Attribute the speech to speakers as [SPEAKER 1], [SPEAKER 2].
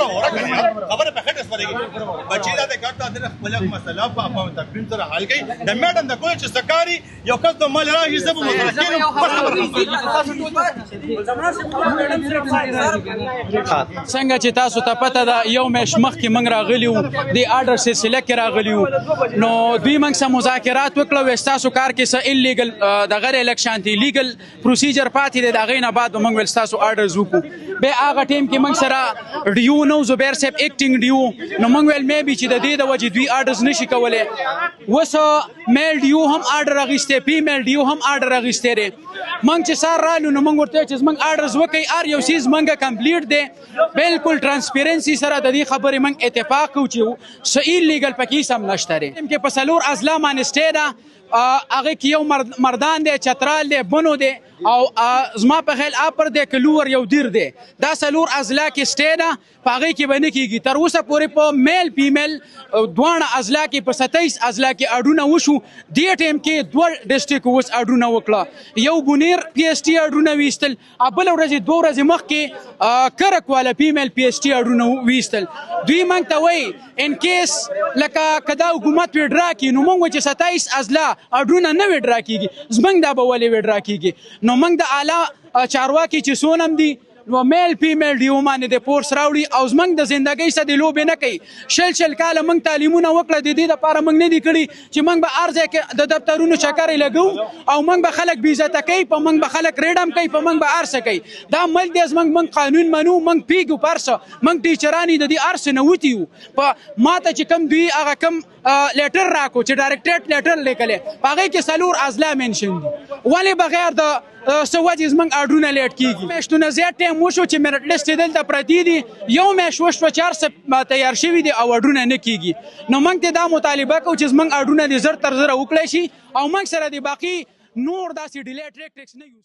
[SPEAKER 1] خبره ورکړه خبره په خټه سپارېږي بچی دا د کارت د خپل مسله په تقویم سره حل کړي د میډم د کول چې سکاري یو کس د مال راځي سبب
[SPEAKER 2] څنګه چې تاسو ته پته ده یو میاشت مخکې موږ راغلي وو د آرډر سلسله کې راغلي وو نو دوی موږ سره مذاکرات وکړل ویل ستاسو کار کې څه انلیګل د غیر الیکشن دی لیګل پروسیجر پاتې دی د هغې نه بعد موږ ویل ستاسو آرډرز وکړو بیا هغه ټیم کې موږ سره ډیو نو زبیر صاحب ایکټینګ ډیو نو موږ ویل مې بي چې د دې د وجې دوی آرډرز نشي کولی اوس میل ډیو هم آرډر اخیستی فیمیل ډیو هم آرډر اخیستی دی موږ چې سار رالو نو موږ ورته چې زموږ آرډرز وکړئ هر یو څیز موږ کمپلیټ دی بالکل ټرانسپیرنسي سره د دې خبرې موږ اتفاق کوو چې صحیح لیګل پکې هیڅ هم نشته دی کې په څلور اضلاع باندې سټې ده هغه کې یو مردان دی چترال دی بنو دی او زما په خیال اپر دی کلور یو دیر دی دا څلور اضلاع کې سټې ده په هغې کې به نه کېږي تر اوسه پورې په میل فیمیل دواړه اضلاع کې په 27 اضلاع کې اډونه وشو دې ټایم کې 2 ډسټرک اوس اډونه وکړه یو بونیر پی ایس ټي اډونه ویستل بله ورځې 2 ورځې مخکې کرک والا فیمیل پی ایس ټي اډونه ویستل دوی موږ ته وایي ان کیس لکه که دا حکومت ویډرا کړي نو موږ چې 27 اضلاع اډونه نه ویډرا کېږي زموږ دا به ولې ویډرا کېږي نو موږ د اعلی چارواکي چې څونه هم دي نو میل فیمیل ډیو باندې د فورس راوړي او زموږ د زندګۍ سره د لوبې نه کوي شل کاله موږ تعلیمونه وکړه د دې دپاره موږ نه دي کړي چې موږ به هر ځای کې د دفترونو چکرې لګو او موږ به خلک بې عزته کوي په موږ به خلک ریډم کوي په موږ به هر څه کوي دا ملک دی موږ قانون منو موږ پیږو په هر څه موږ ټیچران د دې هر څه نه وتي یو په ما ته چې کوم دوی هغه کوم لیټر راکو چې ډایرکټریټ لیټر لیکلی په هغې کې څلور اضلاع مینشن دي ولې بغیر د څه وجې زموږ اډرونه لیټ کېږي میاشتونه زیات ټایم وشو چې میرټ لیست یې دلته پرتې دي یو میاشت وشوه چې هر څه تیار شوي دي او اډرونه نه کېږي نو موږ ته دا مطالبه کوو چې زموږ اډرونه دې زر تر زره وکړی شي او موږ سره د باقي نور داسې ډیلی ټریکټکس نه یوز